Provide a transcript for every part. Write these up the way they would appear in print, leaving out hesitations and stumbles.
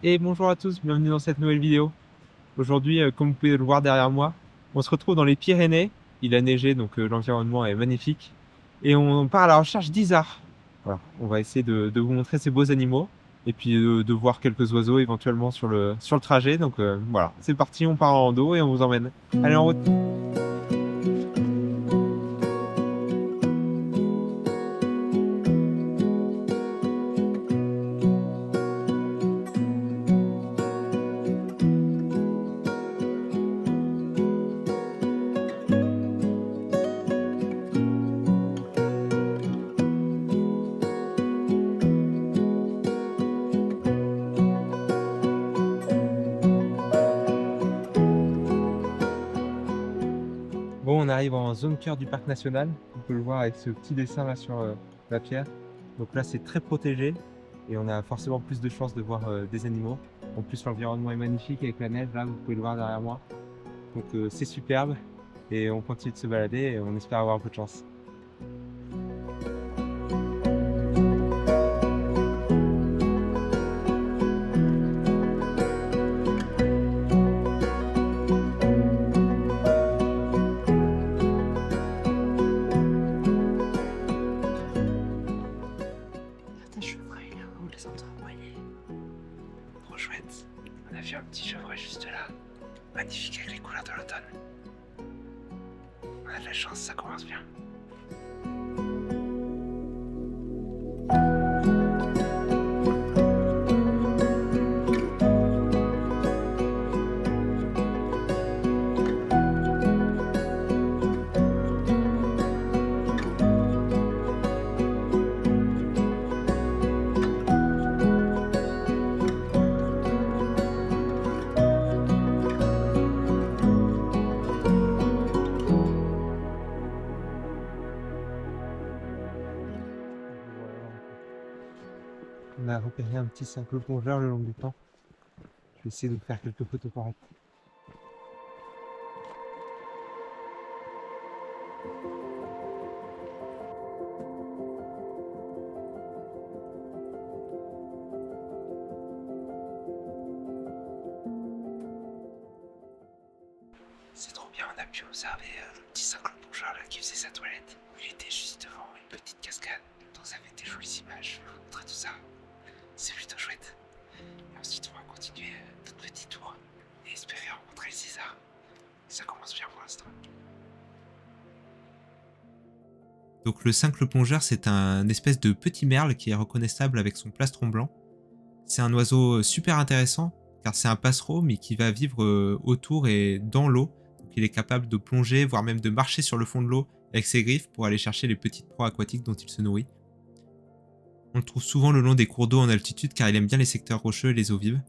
Et bonjour à tous, bienvenue dans cette nouvelle vidéo. Aujourd'hui, comme vous pouvez le voir derrière moi, on se retrouve dans les Pyrénées. Il a neigé, donc l'environnement est magnifique. Et on part à la recherche d'Isard. Voilà, on va essayer de vous montrer ces beaux animaux et puis de voir quelques oiseaux éventuellement sur le trajet. Donc voilà, c'est parti, on part en rando et on vous emmène. Allez, en route! Bon, on arrive en zone cœur du parc national. On peut le voir avec ce petit dessin là sur la pierre. Donc là, c'est très protégé et on a forcément plus de chances de voir des animaux. En plus, l'environnement est magnifique avec la neige. Là, vous pouvez le voir derrière moi. Donc c'est superbe et on continue de se balader et on espère avoir un peu de chance. Certains chevreuils là-haut, les endroits voyez. Trop chouette. On a vu un petit chevreuil juste là. Magnifique avec les couleurs de l'automne. On a de la chance, ça commence bien. On a repéré un petit cyclo-plongeur le long du temps. Je vais essayer de faire quelques photos pareilles. C'est trop bien, on a pu observer le petit cycloplongeur là qui faisait sa toilette. Il était juste devant une petite cascade, donc ça fait des jolies images. Je vais vous montrer tout ça. C'est plutôt chouette. Et ensuite, on va continuer notre petit tour et espérer rencontrer le César. Ça commence bien pour l'instant. Donc le cincle plongeur, c'est un espèce de petit merle qui est reconnaissable avec son plastron blanc. C'est un oiseau super intéressant car c'est un passereau mais qui va vivre autour et dans l'eau. Donc il est capable de plonger, voire même de marcher sur le fond de l'eau avec ses griffes pour aller chercher les petites proies aquatiques dont il se nourrit. On le trouve souvent le long des cours d'eau en altitude car il aime bien les secteurs rocheux et les eaux vives.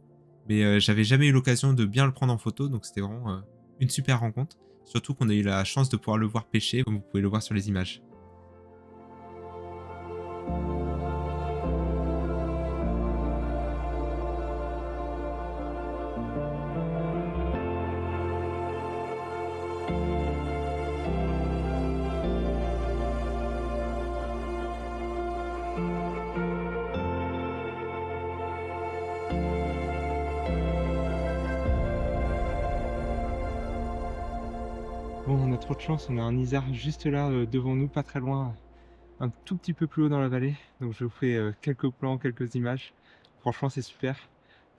Mais j'avais jamais eu l'occasion de bien le prendre en photo, donc c'était vraiment une super rencontre. Surtout qu'on a eu la chance de pouvoir le voir pêcher, comme vous pouvez le voir sur les images. Bon, on a trop de chance, on a un isard juste là devant nous, pas très loin, un tout petit peu plus haut dans la vallée. Donc je vous fais quelques plans, quelques images. Franchement, c'est super.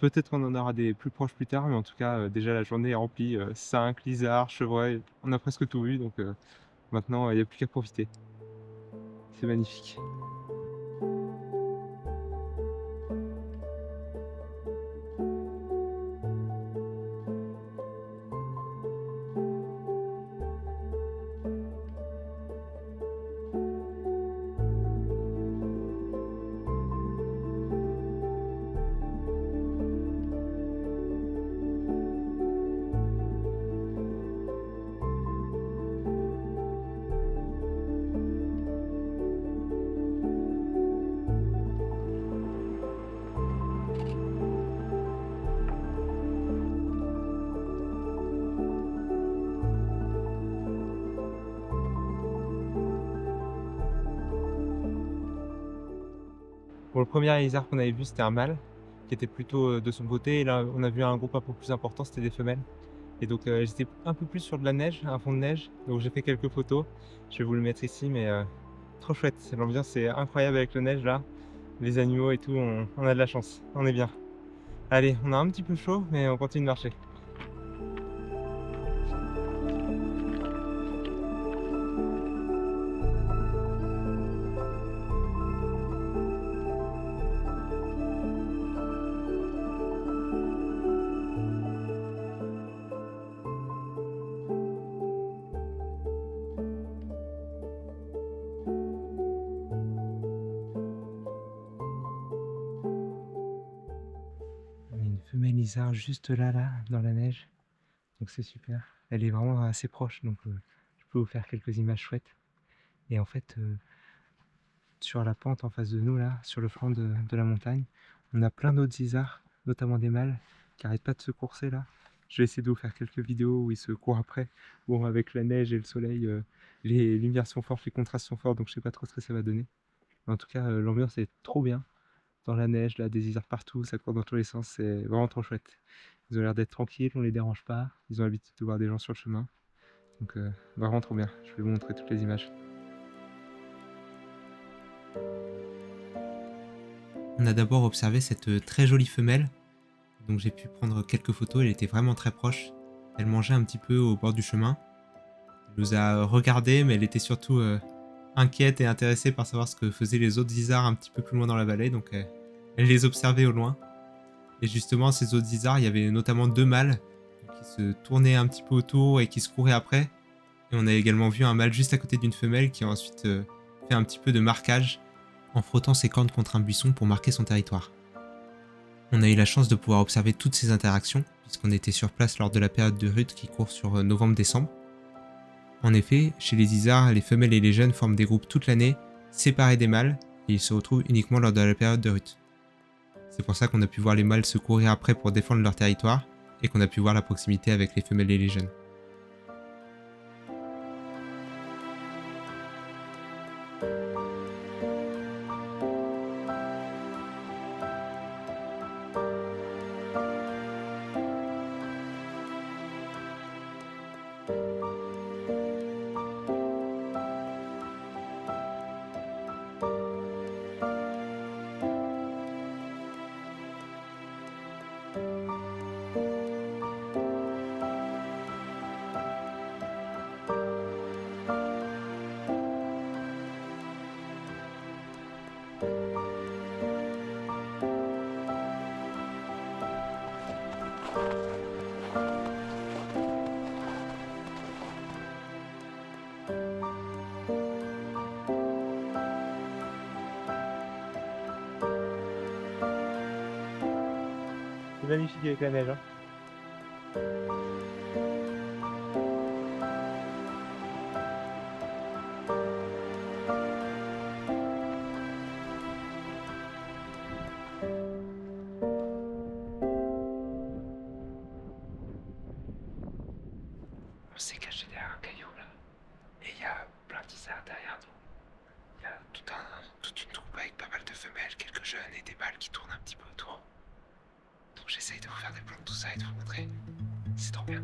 Peut-être qu'on en aura des plus proches plus tard, mais en tout cas, déjà la journée est remplie. 5 lisards, chevreuils, on a presque tout vu, donc maintenant, il n'y a plus qu'à profiter. C'est magnifique. Bon, le premier isard qu'on avait vu, c'était un mâle, qui qui était plutôt de son côté. Et là, on a vu un groupe un peu plus important, c'était des femelles. Et donc, j'étais un peu plus sur de la neige, un fond de neige. Donc, j'ai fait quelques photos. Je vais vous le mettre ici, mais trop chouette. L'ambiance est incroyable avec la neige là. Les animaux et tout, on a de la chance. On est bien. Allez, on a un petit peu chaud, mais on continue de marcher. On a une femelle isard juste là, dans la neige. Donc c'est super. Elle est vraiment assez proche, donc je peux vous faire quelques images chouettes. Et en fait, sur la pente en face de nous, là, sur le flanc de la montagne, on a plein d'autres isards, notamment des mâles, qui arrêtent pas de se courser là. Je vais essayer de vous faire quelques vidéos où ils se courent après. Bon, avec la neige et le soleil, les lumières sont fortes, les contrastes sont forts, donc je sais pas trop ce que ça va donner. Mais en tout cas, l'ambiance est trop bien. Dans la neige, là, des isards partout, ça court dans tous les sens, c'est vraiment trop chouette. Ils ont l'air d'être tranquilles, on les dérange pas, ils ont l'habitude de voir des gens sur le chemin. Donc vraiment trop bien, je vais vous montrer toutes les images. On a d'abord observé cette très jolie femelle, donc j'ai pu prendre quelques photos, elle était vraiment très proche. Elle mangeait un petit peu au bord du chemin. Elle nous a regardé, mais elle était surtout inquiète et intéressée par savoir ce que faisaient les autres isards un petit peu plus loin dans la vallée, donc elle les observait au loin. Et justement, ces autres isards, il y avait notamment 2 mâles qui se tournaient un petit peu autour et qui se couraient après. Et on a également vu un mâle juste à côté d'une femelle qui a ensuite fait un petit peu de marquage en frottant ses cornes contre un buisson pour marquer son territoire. On a eu la chance de pouvoir observer toutes ces interactions, puisqu'on était sur place lors de la période de rut qui court sur novembre-décembre. En effet, chez les isards, les femelles et les jeunes forment des groupes toute l'année, séparés des mâles, et ils se retrouvent uniquement lors de la période de rut. C'est pour ça qu'on a pu voir les mâles se courir après pour défendre leur territoire, et qu'on a pu voir la proximité avec les femelles et les jeunes. C'est magnifique avec la neige. Hein. On s'est caché derrière un caillou là. Et il y a plein d'isards derrière nous. Il y a toute une troupe avec pas mal de femelles, quelques jeunes et des mâles qui tournent un petit peu autour. Donc j'essaye de vous faire des plans de tout ça et de vous montrer. C'est trop bien.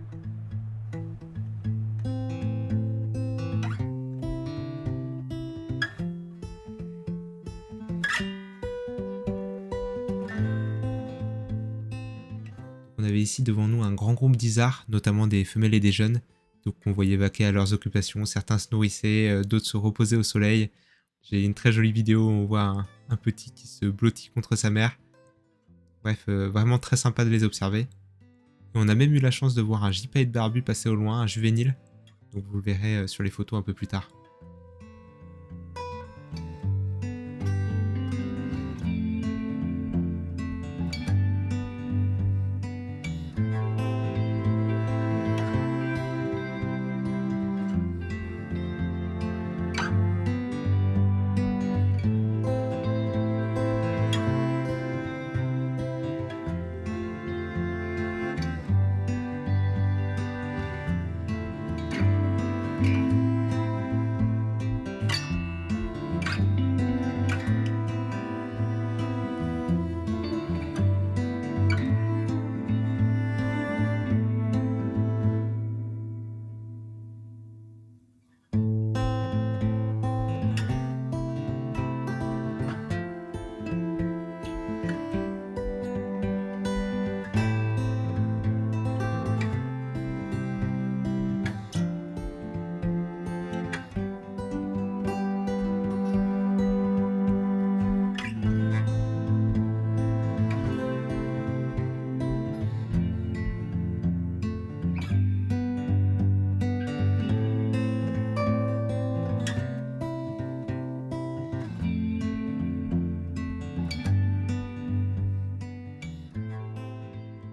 On avait ici devant nous un grand groupe d'isards, notamment des femelles et des jeunes, donc on voyait vaquer à leurs occupations. Certains se nourrissaient, d'autres se reposaient au soleil. J'ai une très jolie vidéo où on voit un petit qui se blottit contre sa mère. Bref, vraiment très sympa de les observer. Et on a même eu la chance de voir un gypaète barbu passer au loin, un juvénile, donc vous le verrez sur les photos un peu plus tard.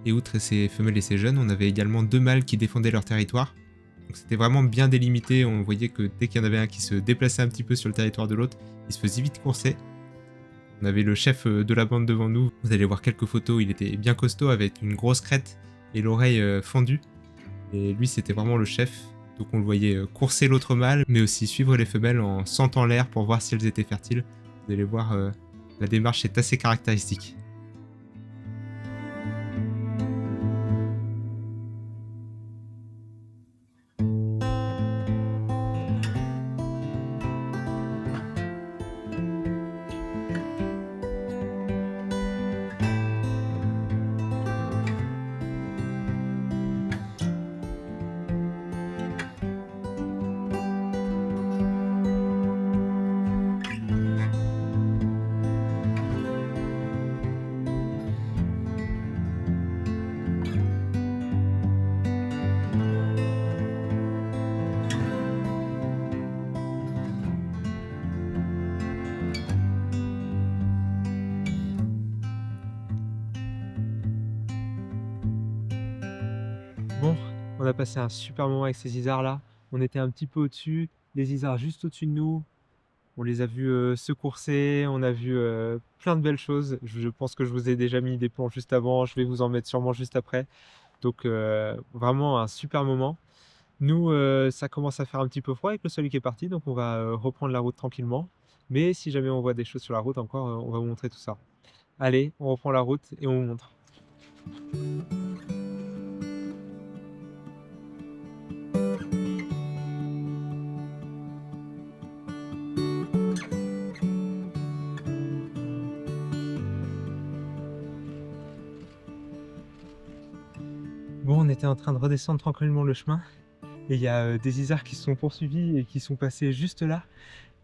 Et outre ces femelles et ces jeunes, on avait également 2 mâles qui défendaient leur territoire. Donc c'était vraiment bien délimité, on voyait que dès qu'il y en avait un qui se déplaçait un petit peu sur le territoire de l'autre, il se faisait vite courser. On avait le chef de la bande devant nous, vous allez voir quelques photos, il était bien costaud avec une grosse crête et l'oreille fendue. Et lui c'était vraiment le chef, donc on le voyait courser l'autre mâle, mais aussi suivre les femelles en sentant l'air pour voir si elles étaient fertiles. Vous allez voir, la démarche est assez caractéristique. Bon, on a passé un super moment avec ces isards là. On était un petit peu au-dessus, les isards juste au-dessus de nous. On les a vus se courser, on a vu plein de belles choses. Je pense que je vous ai déjà mis des plans juste avant, je vais vous en mettre sûrement juste après. Donc vraiment un super moment. Nous, ça commence à faire un petit peu froid avec le soleil qui est parti, donc on va reprendre la route tranquillement. Mais si jamais on voit des choses sur la route encore, on va vous montrer tout ça. Allez, on reprend la route et on vous montre. Bon, on était en train de redescendre tranquillement le chemin et il y a des isards qui se sont poursuivis et qui sont passés juste là.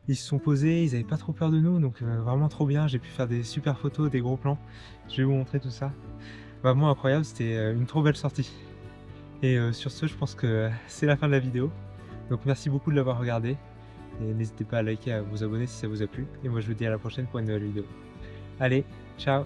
Ils se sont posés, ils n'avaient pas trop peur de nous, donc vraiment trop bien. J'ai pu faire des super photos, des gros plans. Je vais vous montrer tout ça. Vraiment incroyable, c'était une trop belle sortie. Et sur ce, je pense que c'est la fin de la vidéo. Donc merci beaucoup de l'avoir regardé. Et n'hésitez pas à liker, à vous abonner si ça vous a plu. Et moi je vous dis à la prochaine pour une nouvelle vidéo. Allez, ciao!